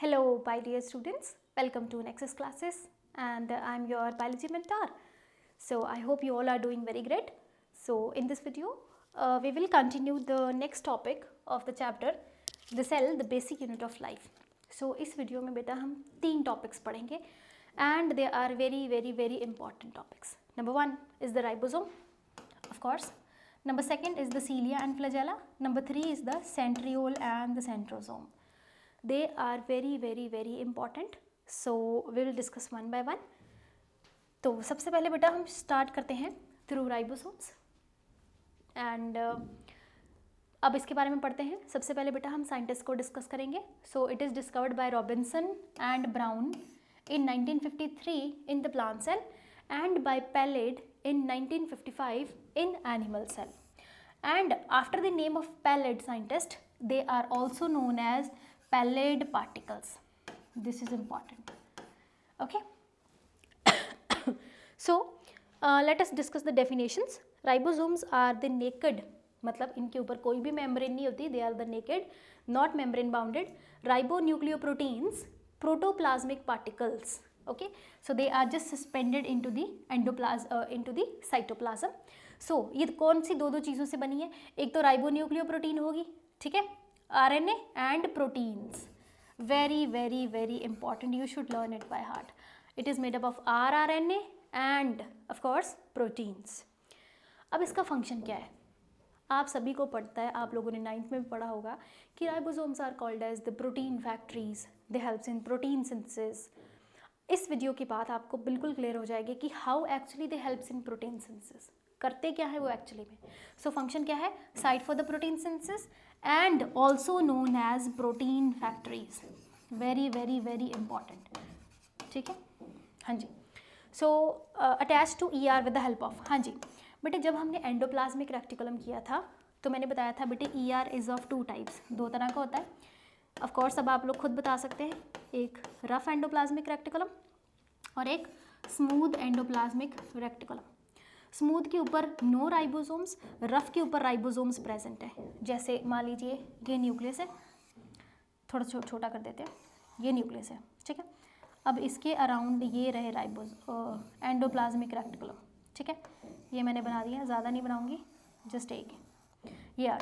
Hello, my dear students. Welcome to Nexus classes, and I'm your biology mentor. So I hope you all are doing very great. So in this video, we will continue the next topic of the chapter, the cell, the basic unit of life. So इस video में बेटा हम 3 topics पढ़ेंगे and they are very important topics. Number 1 is the ribosome, of course. Number 2 is the cilia and flagella. Number 3 is the centriole and the centrosome. They are very important. So we will discuss one by one. तो सबसे पहले बेटा हम start करते हैं through ribosomes and अब इसके बारे में पढ़ते हैं. सबसे पहले बेटा हम साइंटिस्ट को डिस्कस करेंगे. So it is discovered by Robinson and brown in 1953 in the plant cell and by Pallade in 1955 in animal cell. And after the name of Pallade scientist, they are also known as Pallade particles. This is important. Okay. So let us discuss the definitions. Ribosomes are the naked, मतलब इनके ऊपर कोई भी membrane नहीं होती. They are the naked, not membrane bounded ribonucleoproteins, protoplasmic particles. Okay, so they are just suspended into the into the cytoplasm. So ये कौन सी दो चीज़ों से बनी है? एक तो राइबोन्यूक्लियोप्रोटीन होगी, ठीक है, RNA and proteins. Very important. You should learn it by heart. It is made up of rRNA and of course proteins. अब इसका फंक्शन क्या है? आप सभी को पढ़ता है, आप लोगों ने 9th में भी पढ़ा होगा कि ribosomes are called as the protein factories. They helps in protein synthesis. इस वीडियो के बाद आपको बिल्कुल क्लियर हो जाएगी कि how actually they helps in protein synthesis. करते क्या है वो एक्चुअली में. सो फंक्शन क्या है? Site for the protein synthesis and also known as protein factories. Very important. ठीक है, हाँ जी. So attach to ER with the help of. हाँ जी बेटे, जब हमने एंडोप्लाज्मिक रेक्टिकुलम किया था तो मैंने बताया था बेटे ER इज़ ऑफ 2 टाइप्स. 2 तरह का होता है. ऑफ कोर्स अब आप लोग खुद बता सकते हैं, एक रफ एंडोप्लाज्मिक रेक्टिकुलम और एक स्मूथ एंडोप्लाज्मिक रेक्टिकुलम. स्मूथ के ऊपर नो राइबोसोम्स, रफ के ऊपर राइबोसोम्स प्रेजेंट है. जैसे मान लीजिए ये न्यूक्लियस है, थोड़ा छोटा कर देते हैं, ये न्यूक्लियस है, ठीक है. अब इसके अराउंड ये रहे एंडोप्लाज्मिक रेक्टिकुलम, ठीक है. ये मैंने बना दिया, ज़्यादा नहीं बनाऊंगी, जस्ट एक ये आ.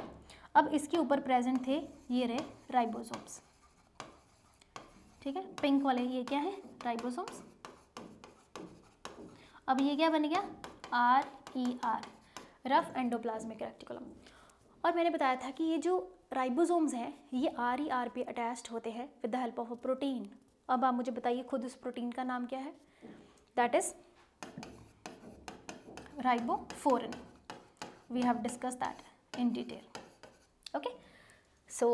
अब इसके ऊपर प्रेजेंट थे ये रहे राइबोसोम्स, ठीक है. पिंक वाले ये क्या है? राइबोसोम्स. अब ये क्या बन गया? RER, rough endoplasmic reticulum. और मैंने बताया था कि ये जो राइबोसोम्स हैं ये RER पे अटैच्ड होते हैं with the help of a protein. अब आप मुझे बताइए खुद उस प्रोटीन का नाम क्या है? That is ribophorin. We have discuss that in detail. Okay, so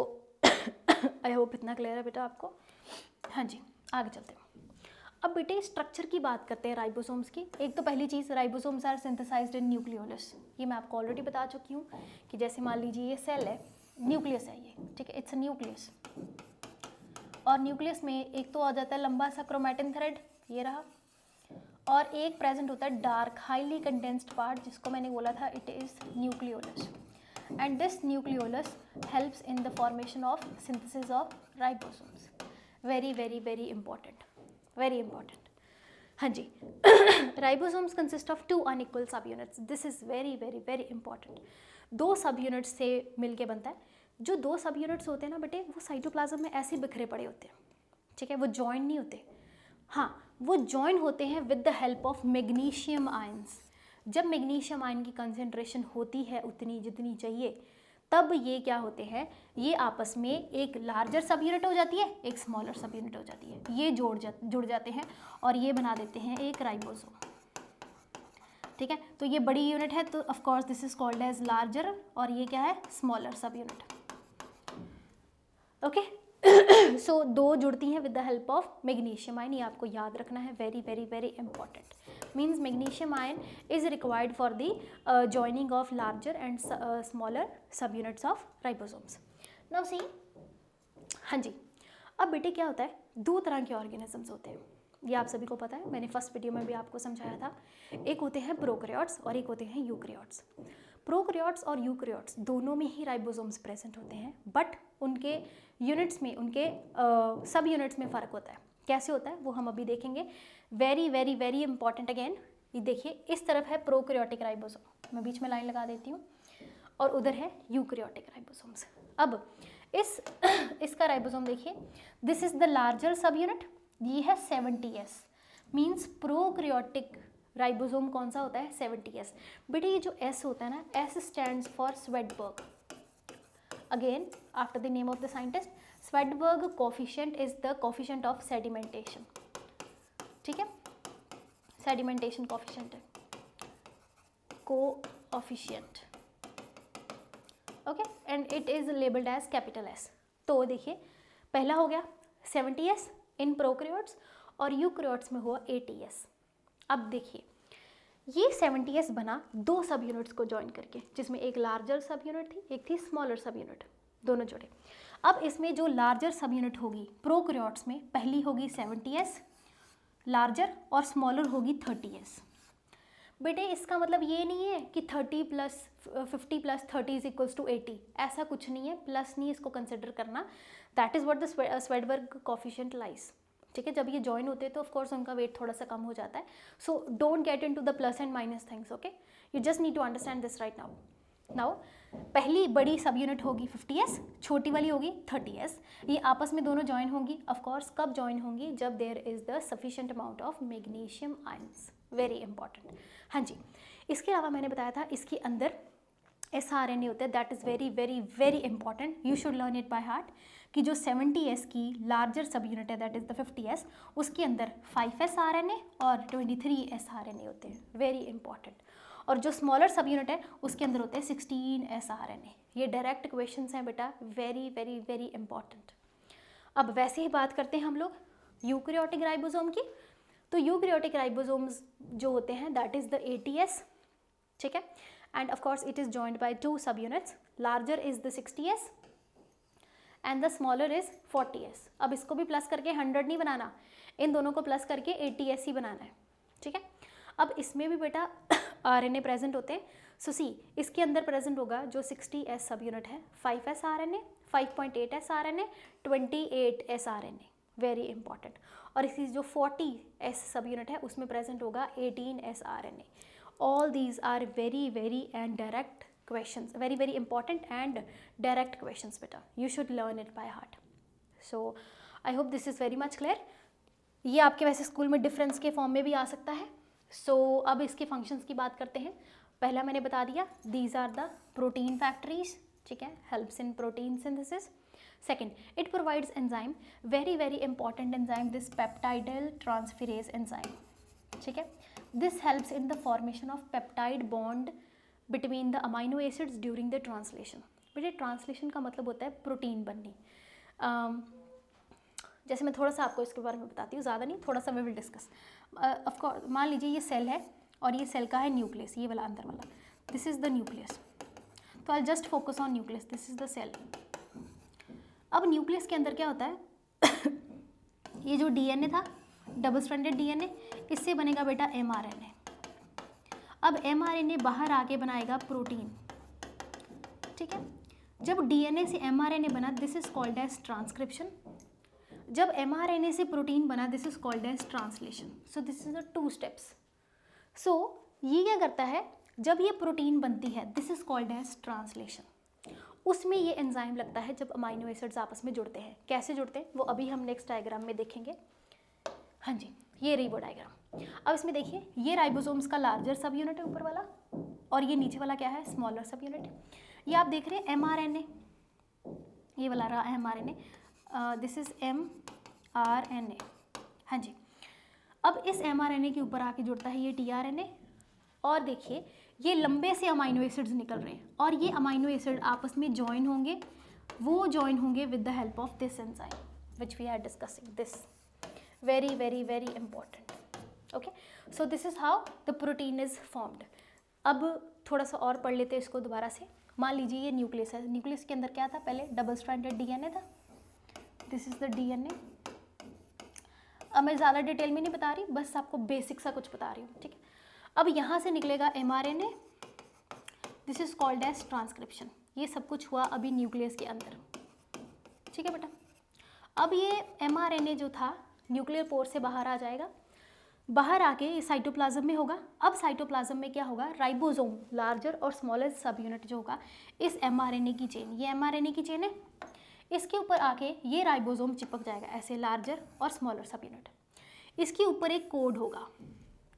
I hope इतना क्लियर है बेटा आपको. हाँ जी, आगे चलते हैं. अब बेटे स्ट्रक्चर की बात करते हैं राइबोसोम्स की. एक तो पहली चीज़, ribosomes are synthesised in nucleolus. ये मैं आपको ऑलरेडी बता चुकी हूँ कि जैसे मान लीजिए ये सेल है, न्यूक्लियस है ये, ठीक है, इट्स अ न्यूक्लियस. और न्यूक्लियस में एक तो आ जाता है लंबा सा क्रोमैटिन थ्रेड, ये रहा, और एक प्रेजेंट होता है डार्क हाईली कंडेंस्ड पार्ट जिसको मैंने बोला था it is nucleolus. And this nucleolus helps in the formation of synthesis of ribosomes. Very important, very important. हाँ जी. राइबोसोम्स कंसिस्ट ऑफ 2 अनइक्वल सब units. This is very important. 2 सब units से मिलके बनता है. जो 2 सब यूनिट्स होते हैं ना बेटे, वो साइटोप्लाज्म में ऐसे बिखरे पड़े होते हैं, ठीक है, वो जॉइन नहीं होते. हाँ, वो जॉइन होते हैं with the help of magnesium ions. जब मैग्नीशियम आयन की कंसेंट्रेशन होती है उतनी जितनी चाहिए, तब ये क्या होते हैं, ये आपस में एक लार्जर सब यूनिट हो जाती है, एक स्मॉलर सब यूनिट हो जाती है. ये जुड़ जाते हैं और ये बना देते हैं एक राइबोसोम, ठीक है. तो ये बड़ी यूनिट है तो of course this is called as larger, और ये क्या है? स्मॉलर सब यूनिट. ओके. सो 2 जुड़ती हैं with the help of magnesium ion. ये आपको याद रखना है. Very important. Means magnesium ion is required for the joining of larger and smaller subunits of ribosomes. Now see. हाँ जी. अब बेटे क्या होता है, 2 तरह के ऑर्गेनिजम्स होते हैं, ये आप सभी को पता है, मैंने फर्स्ट वीडियो में भी आपको समझाया था. एक होते हैं प्रोकैरियोट्स और एक होते हैं यूकैरियोट्स. प्रोकैरियोट्स और यूकैरियोट्स दोनों में ही राइबोसोम्स प्रेजेंट होते हैं, बट उनके यूनिट्स में, उनके सब यूनिट्स में फ़र्क होता है। कैसे होता है वो हम अभी देखेंगे। Very very very important again, ये देखिए इस तरफ है प्रोकैरियोटिक राइबोसोम, मैं बीच में लाइन लगा देती हूँ, और उधर है यूकैरियोटिक राइबोसोम्स। अब इसका राइबोसोम देखिए, दिस इज द लार्जर सब यूनिट, ये है 70S, मीन्स प्रोकैरियोटिक राइबोसोम कौन सा होता है 70S। बेटे ये जो S होता है ना, S stands for Svedberg. Again after the name of the scientist, Svedberg coefficient is the coefficient of sedimentation, ठीक है, सेडिमेंटेशन कोफिशिएंट है, coefficient, okay, and it is labelled as capital S। तो देखिए पहला हो गया 70S इन प्रोकैरियोट्स और eukaryotes में हुआ 80S। अब देखिए ये 70S बना दो सब यूनिट्स को ज्वाइन करके, जिसमें एक लार्जर सब यूनिट थी, एक थी स्मॉलर सब यूनिट, दोनों जोड़े। अब इसमें जो लार्जर सब यूनिट होगी प्रोकैरियोट्स में, पहली होगी 70S लार्जर और स्मॉलर होगी 30S। बेटे इसका मतलब ये नहीं है कि 30 + 50 + 30 इज इक्वल्स टू 80, ऐसा कुछ नहीं है, प्लस नहीं इसको कंसिडर करना। That is what the Svedberg coefficient lies, ठीक है। जब ये जॉइन होते हैं तो ऑफकोर्स उनका वेट थोड़ा सा कम हो जाता है। So don't get into the plus and minus things, okay, you just need to understand this right now पहली बड़ी सब यूनिट होगी 50S, छोटी वाली होगी 30S। ये आपस में दोनों ज्वाइन होंगी, ऑफकोर्स कब ज्वाइन होंगी, जब there is the sufficient amount of magnesium ions, very important. हाँ जी, इसके अलावा मैंने बताया था इसके अंदर SRNA होता है, that is very very very important, you should learn it by heart, कि जो 70S की लार्जर सब यूनिट है दैट इज़ द 50S, उसके अंदर 5S RNA और 23S RNA होते हैं, वेरी इंपॉर्टेंट। और जो स्मॉलर सब यूनिट है उसके अंदर होते हैं 16S RNA। ये डायरेक्ट क्वेश्चंस हैं बेटा, वेरी वेरी वेरी इंपॉर्टेंट। अब वैसे ही बात करते हैं हम लोग यूकैरियोटिक राइबोसोम की। तो यूकैरियोटिक राइबोसोम्स जो होते हैं दैट इज़ द 80S, ठीक है, and of course it is joined by two subunits, larger is the 60S and the smaller is 40S। अब इसको भी प्लस करके 100 नहीं बनाना, इन दोनों को प्लस करके 80S ही बनाना है, ठीक है। अब इसमें भी बेटा RNA प्रेजेंट होते हैं। सो सी इसके अंदर प्रेजेंट होगा जो 60S सब यूनिट है 5S RNA, 5.8S RNA, 28S RNA, very important. और इसी जो 40S सब यूनिट है उसमें प्रेजेंट होगा 18S RNA। All these are very very and direct questions, very very important and direct questions beta, you should learn it by heart. So I hope this is very much clear. ये आपके वैसे school में difference के form में भी आ सकता है। सो अब इसके फंक्शंस की बात करते हैं। पहला मैंने बता दिया, these are the protein factories, ठीक है, helps in protein synthesis. Second, it provides enzyme, very very important enzyme, this peptidyl transferase enzyme, ठीक है, this helps in the formation of peptide bond between the amino acids during the translation. बेटे translation का मतलब होता है protein बननी। जैसे मैं थोड़ा सा आपको इसके बारे में बताती हूँ, ज़्यादा नहीं, थोड़ा सा वी विल डिस्कस। ऑफकोर्स मान लीजिए ये सेल है और ये सेल का है न्यूक्लियस, ये वाला अंदर वाला, दिस इज़ द न्यूक्लियस। तो I just focus on nucleus, this is the cell. अब न्यूक्लियस के अंदर क्या होता है ये जो DNA था, डबल स्ट्रैंडेड DNA, इससे बनेगा बेटा mRNA। अब mRNA बाहर आके बनाएगा प्रोटीन, ठीक है। जब DNA से mRNA बना, this is called as transcription. जब mRNA से प्रोटीन बना, this is called as translation. So this is the 2 steps. सो ये क्या करता है, जब ये प्रोटीन बनती है, this is called as translation. उसमें ये एंजाइम लगता है जब अमाइनो एसिड्स आपस में जुड़ते हैं। कैसे जुड़ते हैं वो अभी हम नेक्स्ट डायग्राम में देखेंगे। हाँ जी, ये रही वो डायग्राम। अब इसमें देखिए, ये राइबोसोम्स का लार्जर सब यूनिट है ऊपर वाला, और ये नीचे वाला क्या है, स्मॉलर सब यूनिट। ये आप देख रहे हैं mRNA, ये वाला रहा mRNA, दिस इज mRNA। हाँ जी, अब इस mRNA के ऊपर आके जुड़ता है ये tRNA, और देखिए ये लंबे से अमाइनो एसिड्स निकल रहे हैं, और ये अमाइनो एसिड आपस में ज्वाइन होंगे, वो ज्वाइन होंगे with the help of this enzyme which we are discussing. This very very very important, okay, so this is how the protein is formed. अब थोड़ा सा और पढ़ लेते हैं इसको दोबारा से। मान लीजिए ये न्यूक्लियस है, न्यूक्लियस के अंदर क्या था, पहले डबल स्ट्रैंडेड DNA था, दिस इज द DNA। अब मैं ज़्यादा डिटेल में नहीं बता रही, बस आपको बेसिक सा कुछ बता रही हूँ, ठीक है। अब यहाँ से निकलेगा mRNA, this is called as transcription. ये सब कुछ हुआ अभी न्यूक्लियस के अंदर, ठीक है बेटा। अब ये mRNA जो था न्यूक्लियर पोर से बाहर आ जाएगा, बाहर आके ये साइटोप्लाज्म में होगा। अब साइटोप्लाज्म में क्या होगा, राइबोसोम लार्जर और स्मॉलर सब यूनिट जो होगा इस mRNA की चेन, ये mRNA की चेन है, इसके ऊपर आके ये राइबोसोम चिपक जाएगा ऐसे, लार्जर और स्मॉलर सब यूनिट। इसके ऊपर एक कोड होगा,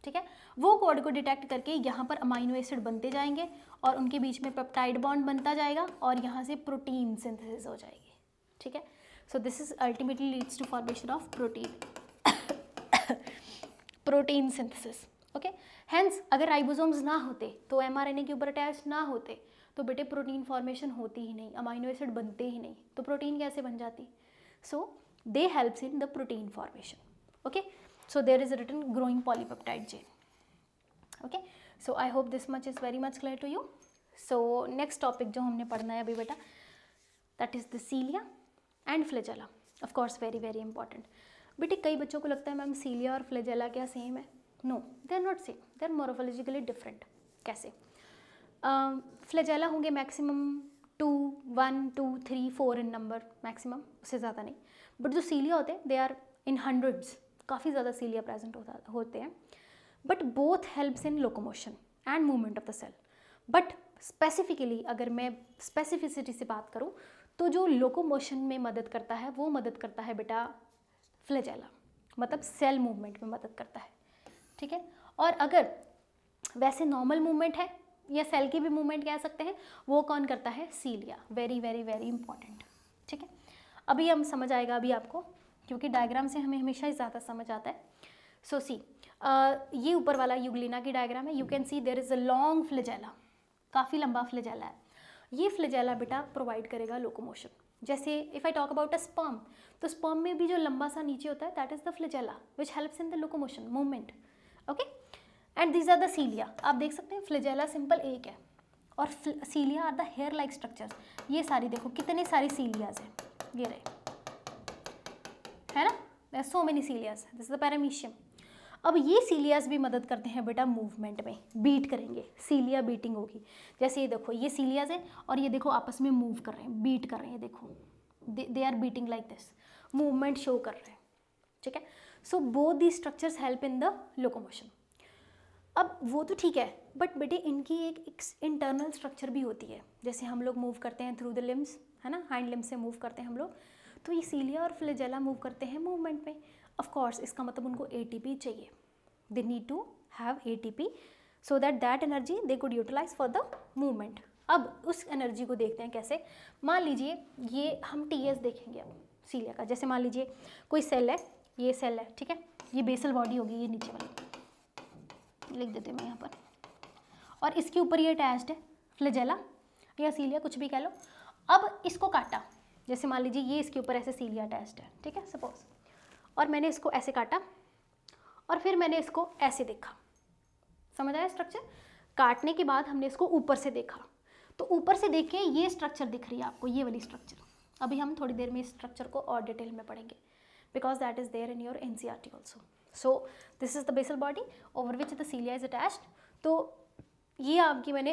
ठीक है। वो कोड को डिटेक्ट करके यहाँ पर अमाइनो एसिड बनते जाएंगे और उनके बीच में पेप्टाइड बॉन्ड बनता जाएगा और यहाँ से प्रोटीन सिंथेसिस हो जाएगी, ठीक है। So this is ultimately leads to formation of protein synthesis, okay. Hence अगर राइबोसोम्स ना होते तो mRNA के ऊपर अटैच ना होते तो बेटे प्रोटीन फॉर्मेशन होती ही नहीं, अमाइनो एसिड बनते ही नहीं, तो प्रोटीन कैसे बन जाती। So they helps in the protein formation, okay. So there is written growing polypeptide chain, okay. So I hope this much is very much clear to you. So next topic जो हमने पढ़ना है अभी बेटा, that is the cilia and flagella, of course very very important. बेटे कई बच्चों को लगता है मैम सीलिया और फ्लैजेला क्या सेम है, no they are not same, they are morphologically different. कैसे, फ्लैजेला होंगे मैक्सिमम 2, 1, 2, 3, 4 इन नंबर मैक्सिमम, उससे ज़्यादा नहीं। बट जो सीलिया होते हैं दे आर इन हंड्रेड्स, काफ़ी ज़्यादा सीलिया प्रेजेंट होते हैं। But both helps in locomotion and movement of the cell. But specifically अगर मैं स्पेसिफिसिटी से बात करूँ तो जो लोकोमोशन में मदद करता है वो मदद करता है बेटा फ्लैजेला, मतलब सेल मूवमेंट में मदद करता है, ठीक है। और अगर वैसे नॉर्मल मूवमेंट है या सेल की भी मूवमेंट कह सकते हैं, वो कौन करता है, सीलिया। वेरी वेरी वेरी इंपॉर्टेंट, ठीक है। अभी हम समझ आएगा अभी आपको, क्योंकि डायग्राम से हमें हमेशा ही ज़्यादा समझ आता है। सो सी, ये ऊपर वाला यूग्लिना की डायग्राम है, you can see there is a long flagella, काफ़ी लंबा फ्लैजेला है। ये फ्लैजेला बेटा प्रोवाइड करेगा लोकोमोशन। जैसे if I talk about a sperm, तो स्पर्म में भी जो लंबा सा नीचे होता है that is the flagella which helps in the locomotion movement, okay. And these are the cilia. आप देख सकते हैं फ्लैजेला सिंपल एक है और cilia are the hair like structures. ये सारी देखो कितने सारी सीलियाज हैं, ये रहे, है ना, so many cilias, this is the paramecium. अब ये सीलियाज भी मदद करते हैं बेटा मूवमेंट में, बीट करेंगे, सीलिया बीटिंग होगी। जैसे ये देखो ये सीलियाज है और ये देखो आपस में मूव कर रहे हैं, बीट कर रहे हैं, देखो they are beating like this, movement show कर रहे हैं, ठीक है। So both the structures help in the locomotion. अब वो तो ठीक है, बट बेटे इनकी एक इंटरनल स्ट्रक्चर भी होती है। जैसे हम लोग मूव करते हैं थ्रू द लिम्स, है ना, हाइंड लिम्स से मूव करते हैं हम लोग, तो ये सीलिया और फ्लैजेला मूव करते हैं मूवमेंट में। ऑफ कोर्स इसका मतलब उनको एटीपी चाहिए, they need to have ATP so that energy they could utilize for the movement. अब उस एनर्जी को देखते हैं कैसे। मान लीजिए ये हम टीएस देखेंगे अब सीलिया का। जैसे मान लीजिए कोई सेल है, ये सेल है, ठीक है, ये बेसल बॉडी होगी, ये नीचे वाली लिख देते हैं मैं यहाँ पर, और इसके ऊपर ये अटैच्ड है फ्लैजेला या सीलिया, कुछ भी कह लो। अब इसको काटा, जैसे मान लीजिए ये इसके ऊपर ऐसे सीलिया अटैच्ड है, ठीक है सपोज, और मैंने इसको ऐसे काटा और फिर मैंने इसको ऐसे देखा, समझ आया स्ट्रक्चर। काटने के बाद हमने इसको ऊपर से देखा, तो ऊपर से देख के ये स्ट्रक्चर दिख रही है आपको, ये वाली स्ट्रक्चर। अभी हम थोड़ी देर में इस स्ट्रक्चर को और डिटेल में पढ़ेंगे, because that is there in your NCERT also. So this is the basal body over which the cilia is attached. तो ये आपकी मैंने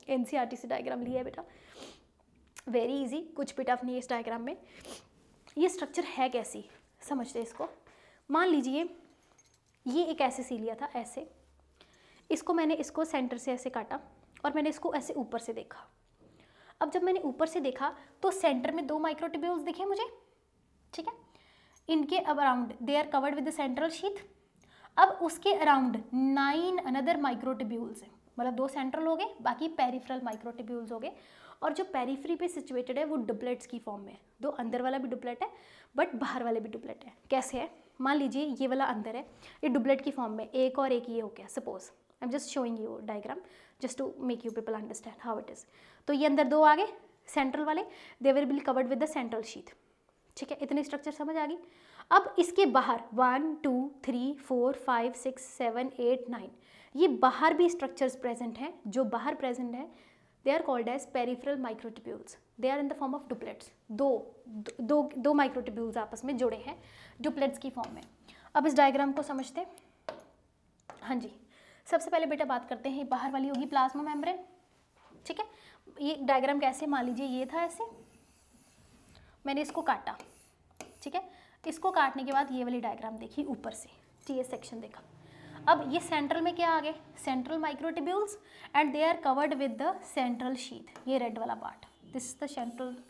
एनसीईआरटी से डायग्राम लिया है बेटा, वेरी इजी, कुछ बेटा अपनी इस डायग्राम में। ये स्ट्रक्चर है कैसी, समझते इसको। मान लीजिए ये एक ऐसे सीलिया था, ऐसे, इसको मैंने इसको सेंटर से ऐसे काटा और मैंने इसको ऐसे ऊपर से देखा। अब जब मैंने ऊपर से देखा तो सेंटर में 2 माइक्रोट्यूब्यूल्स दिखे मुझे, ठीक है। इनके around they are covered with the central sheath. अब उसके अराउंड 9 अनदर माइक्रोट्यूब्यूल्स हैं, मतलब 2 सेंट्रल हो गए, बाकी पेरिफेरल माइक्रोट्यूब्यूल्स हो गए। और जो पेरिफेरी पे सिचुएटेड है वो डुप्लेट्स की फॉर्म में, 2 अंदर वाला भी डुप्लेट है बट बाहर वाले भी डुप्लेट है। कैसे है, मान लीजिए ये वाला अंदर है, ये डुप्लेट की फॉर्म में, एक और एक ये हो गया suppose. I am just showing you diagram just to make you people understand how it is. तो ये अंदर 2 आ गए सेंट्रल वाले, they will be covered with the central sheath, ठीक है। इतनी स्ट्रक्चर समझ आ गई। अब इसके बाहर 1, 2, 3, 4, 5, 6, 7, 8, 9 ये बाहर भी स्ट्रक्चर्स प्रेजेंट हैं। जो बाहर प्रेजेंट है they are called as peripheral microtubules, they are in the form of doublets. दो माइक्रोट्यूब्यूल्स आपस में जुड़े हैं डुप्लेट्स की फॉर्म में। अब इस डायग्राम को समझते हैं। हाँ जी, सबसे पहले बेटा बात करते हैं, बाहर वाली होगी प्लाज्मा मेम्ब्रेन, ठीक है। ये डायग्राम कैसे, मान लीजिए ये था ऐसे, मैंने इसको काटा, ठीक है। इसको काटने के बाद ये वाली डायग्राम देखी ऊपर से, टीएस सेक्शन देखा। अब ये सेंट्रल में क्या आ गए, central microtubules and they are covered with the central sheath, ये रेड वाला part, this is the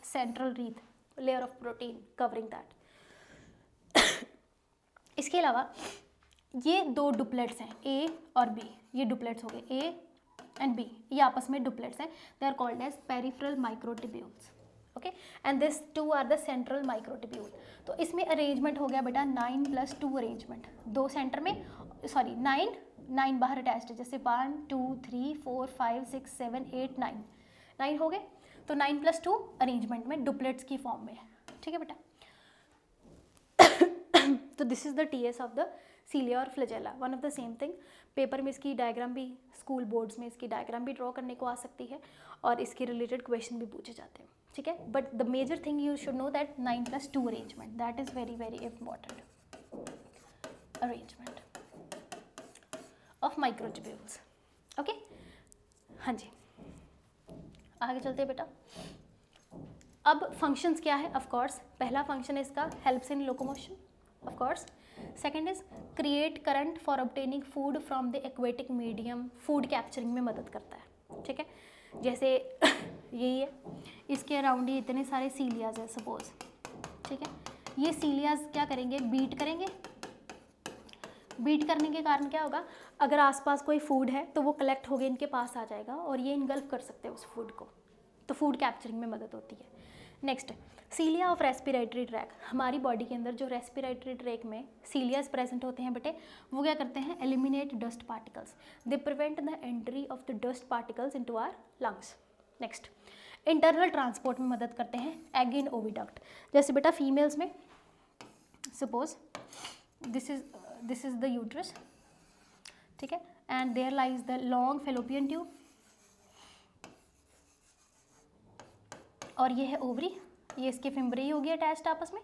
central wreath layer of protein covering that. इसके अलावा ये दो डुप्लेट्स हैं, ए और बी, ये डुप्लेट्स हो गए, ए एंड बी, ये आपस में डुप्लेट्स हैं, they are called as peripheral microtubules, okay. And this two are the central microtubule. तो इसमें अरेंजमेंट हो गया बेटा 9+2 अरेंजमेंट, 2 सेंटर में, सॉरी 9 बाहर अटैच्ड है, जैसे 1 2 3 4 5 6 7 8 9 हो गए। तो 9+2 अरेंजमेंट में डुप्लेट्स की फॉर्म में है, ठीक है बेटा। तो this is the TS of the cilia और flagella, one of the same thing. Paper में इसकी डायग्राम भी, स्कूल बोर्ड्स में इसकी डायग्राम भी ड्रॉ करने को आ सकती है और इसके रिलेटेड क्वेश्चन भी पूछे जाते हैं, ठीक है। But the major thing you should know that 9+2 arrangement, that is very very important arrangement of microtubules, okay. हाँ जी, आगे चलते हैं बेटा। अब फंक्शंस क्या है, ऑफ कोर्स पहला फंक्शन इसका helps in locomotion, of course. Second is create current for obtaining food from the aquatic medium, food capturing में मदद करता है, ठीक है। जैसे यही है, इसके अराउंड ही इतने सारे सीलियाज है सपोज, ठीक है। ये सीलियाज क्या करेंगे, बीट करेंगे। बीट करने के कारण क्या होगा, अगर आसपास कोई फूड है तो वो कलेक्ट होके इनके पास आ जाएगा और ये इनगल्फ कर सकते हैं उस फूड को, तो फूड कैप्चरिंग में मदद होती है। नेक्स्ट, सीलिया ऑफ रेस्पिरेटरी ट्रैक, हमारी बॉडी के अंदर जो रेस्पिरेटरी ट्रैक में सीलियाज प्रेजेंट होते हैं बेटे, वो क्या करते हैं, eliminate dust particles, they prevent the entry of the dust particles into our lungs. Next, internal transport में मदद करते हैं, एग इन ओविडक्ट। जैसे बेटा फीमेल्स में suppose this is the uterus, ठीक है, and there lies the long fallopian tube, और ये है ओवरी, ये इसके फिम्बरी होगी अटैच्ड आपस में।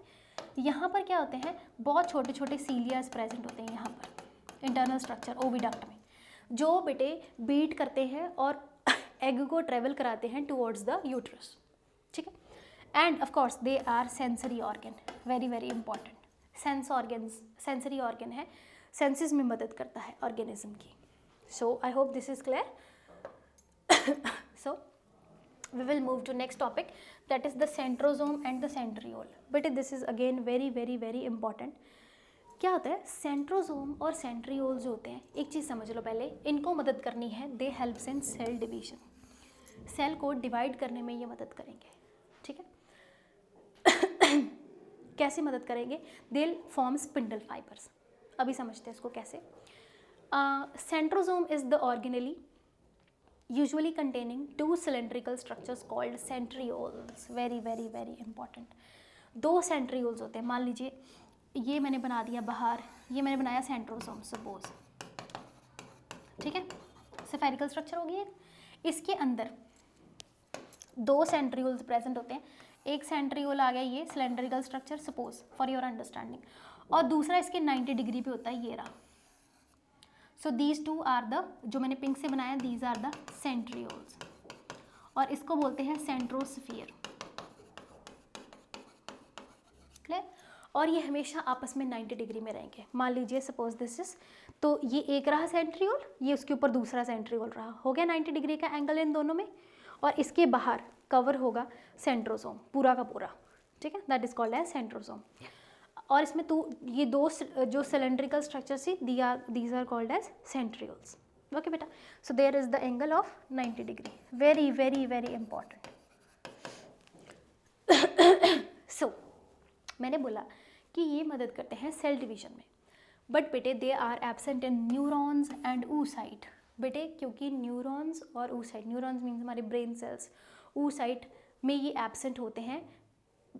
यहाँ पर क्या होते हैं, बहुत छोटे छोटे सीलियाज प्रेजेंट होते हैं यहाँ पर इंटरनल स्ट्रक्चर ओविडक्ट में, जो बेटे बीट करते हैं और एग को ट्रेवल कराते हैं टुवर्ड्स द यूट्रस, ठीक है। And of course they are sensory organ, very very important. Sense organs, sensory organ है, सेंसेस में मदद करता है ऑर्गेनिज्म की। So I hope this is clear. So we will move to next topic, that is the centrosome and the centriole. But this is again very very very important. क्या होता है, centrosome और centriole जो होते हैं, एक चीज़ समझ लो पहले, इनको मदद करनी है, they helps in cell division, cell को डिवाइड करने में ये मदद करेंगे, ठीक है। कैसे मदद करेंगे, दे फॉर्म स्पिंडल फाइबर्स, अभी समझते हैं इसको कैसे। Centrosome is the organelle usually containing 2 cylindrical structures called centrioles, very very very important। 2 centrioles होते हैं, मान लीजिए ये मैंने बना दिया बाहर, ये मैंने बनाया सेंट्रोसोम सपोज, ठीक है, स्फेरिकल स्ट्रक्चर हो गई। इसके अंदर 2 सेंट्रियोल्स प्रेजेंट होते हैं, एक सेंट्रियोल आ गया ये cylindrical structure suppose for your understanding, और दूसरा इसके 90 डिग्री पे होता है, ये रहा। So these two are the, जो मैंने पिंक से बनाया, दीज आर द सेंट्रियोल्स, और इसको बोलते हैं सेंट्रोस्फीयर, क्लियर। और ये हमेशा आपस में 90 डिग्री में रहेंगे। मान लीजिए सपोज दिस इज, तो ये एक रहा सेंट्रियोल, ये उसके ऊपर दूसरा सेंट्रियोल रहा, हो गया 90 डिग्री का एंगल इन दोनों में, और इसके बाहर कवर होगा सेंट्रोसोम पूरा का पूरा, ठीक है, that is called as centrosome. और इसमें ये 2 जो सिलेंड्रिकल स्ट्रक्चर्स थी, these are called as centrioles, okay बेटा। So there is the angle of 90 degree, very very very important. So मैंने बोला कि ये मदद करते हैं सेल डिवीजन में, बट बेटे they are absent in neurons and oocyte। बेटे क्योंकि न्यूरॉन्स और oocyte, न्यूरॉन्स मीन्स हमारे ब्रेन सेल्स, oocyte में ये एब्सेंट होते हैं,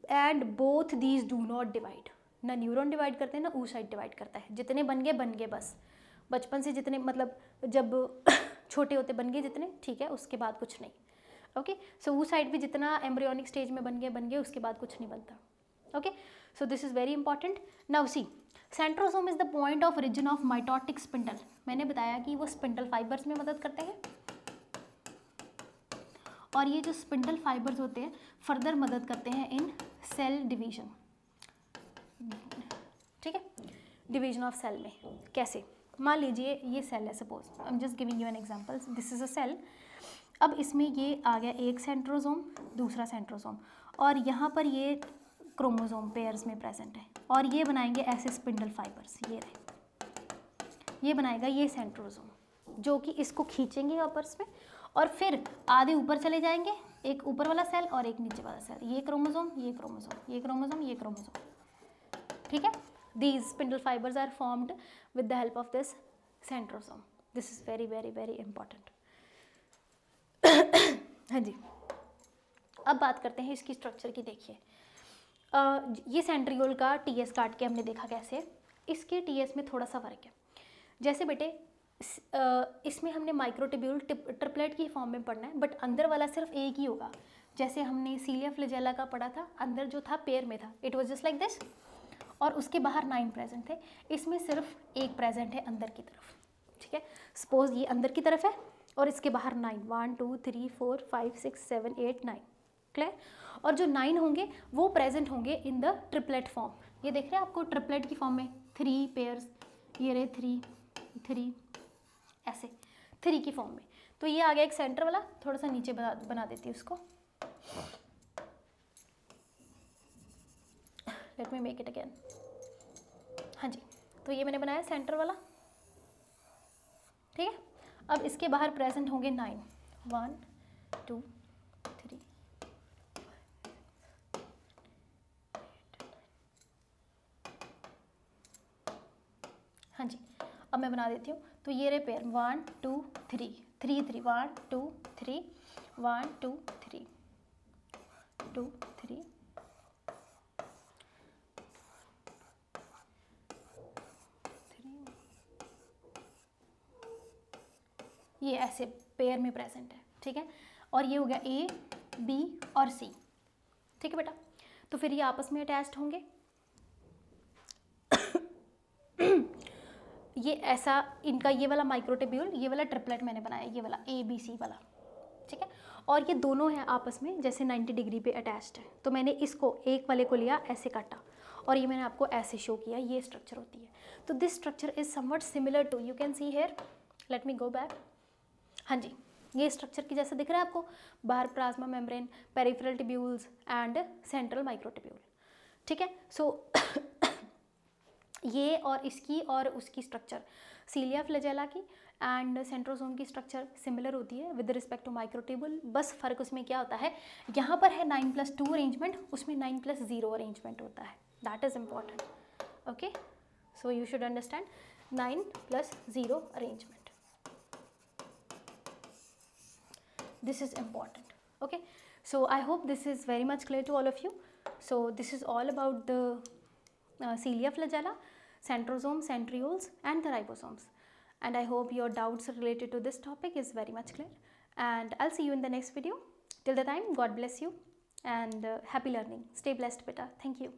and both these do not divide, ना न्यूरॉन डिवाइड करते हैं ना oocyte डिवाइड करता है। जितने बन गए बस, बचपन से जितने, मतलब जब छोटे होते बन गए जितने, ठीक है, उसके बाद कुछ नहीं, ओके। सो oocyte भी जितना एम्ब्रियोनिक स्टेज में बन गए, उसके बाद कुछ नहीं बनता, okay. So this is very important. Now see, centrosome is the point of origin of mitotic spindle. मैंने बताया कि वो स्पिंडल फाइबर्स में मदद करते हैं और ये जो स्पिंडल फाइबर्स होते हैं फर्दर मदद करते हैं इन सेल डिवीजन। ठीक है, डिवीजन ऑफ सेल में कैसे, मान लीजिए ये सेल है, suppose I am just giving you an example, this is a cell. अब इसमें ये आ गया एक सेंट्रोसोम, दूसरा सेंट्रोसोम, और यहाँ पर ये क्रोमोसोम पेयर्स में प्रेजेंट है और ये बनाएंगे ऐसे स्पिंडल फाइबर्स, ये रहे, ये बनाएगा ये सेंट्रोसोम जो कि इसको खींचेंगे आपस में और फिर आधे ऊपर चले जाएंगे, एक ऊपर वाला सेल और एक नीचे वाला सेल, ये क्रोमोसोम ये क्रोमोसोम ये क्रोमोसोम ये क्रोमोसोम। ठीक है, these spindle fibers are formed with the help of this centrosome. This is very very very important. हाँ जी, अब बात करते हैं इसकी स्ट्रक्चर की। देखिए ये सेंट्रियोल का टीएस काट के हमने देखा कैसे, इसके टीएस में थोड़ा सा फर्क है। जैसे बेटे इसमें हमने माइक्रोट्यूब्यूल ट्रिपलेट की फॉर्म में पढ़ना है, बट अंदर वाला सिर्फ एक ही होगा। जैसे हमने सीलिया फ्लैजेला का पढ़ा था, अंदर जो था पेयर में था, it was just like this, और उसके बाहर 9 प्रेजेंट थे, इसमें सिर्फ एक प्रेजेंट है अंदर की तरफ। ठीक है, सपोज ये अंदर की तरफ है और इसके बाहर 9, 1 2 3 4 5 6 7 8 9, क्लियर। और जो 9 होंगे वो प्रेजेंट होंगे इन द ट्रिपलेट फॉर्म। ये देख रहे हैं आपको ट्रिपलेट की फॉर्म में 3 पेयर्स, ये रहे 3 3 ऐसे 3 की फॉर्म में। तो ये आ गया एक सेंटर वाला, थोड़ा सा नीचे बना देती हूँ उसको, let me make it again. हाँ जी, तो ये मैंने बनाया सेंटर वाला। ठीक है, अब इसके बाहर प्रेजेंट होंगे 9, 1 2 3 हाँ जी, अब मैं बना देती हूँ। तो ये रहे पेयर 1 2 3 3 3 1 2 3 1 2 3 2 3 ये ऐसे पेयर में प्रेजेंट है। ठीक है, और ये हो गया ए बी और सी। ठीक है बेटा, तो फिर ये आपस में अटैच्ड होंगे। ये ऐसा इनका ये वाला माइक्रोट्यूब्यूल, ये वाला ट्रिपलेट मैंने बनाया, ये वाला ए बी सी वाला। ठीक है, और ये दोनों हैं आपस में जैसे 90 डिग्री पे अटैच्ड है। तो मैंने इसको एक वाले को लिया, ऐसे काटा और ये मैंने आपको ऐसे शो किया, ये स्ट्रक्चर होती है। तो this structure is somewhat similar to, you can see here, let me go back. हाँ जी, ये स्ट्रक्चर की जैसा दिख रहा है आपको, बाहर plasma membrane, peripheral tubules and central microtubule. ठीक है, सो ये और इसकी और उसकी स्ट्रक्चर सीलिया फ्लैजेला की एंड सेंट्रोसोम की स्ट्रक्चर सिमिलर होती है विद रिस्पेक्ट टू माइक्रोट्यूब्यूल। बस फर्क उसमें क्या होता है, यहाँ पर है 9+2 अरेंजमेंट, उसमें 9+0 अरेंजमेंट होता है, that is important. Okay, so you should understand 9+0 arrangement, this is important. Okay, so I hope this is very much clear to all of you. So this is all about the cilia flagella, centrosome, centrioles and the ribosomes, and I hope your doubts related to this topic is very much clear, and I'll see you in the next video. Till the time, God bless you and happy learning. Stay blessed beta. Thank you.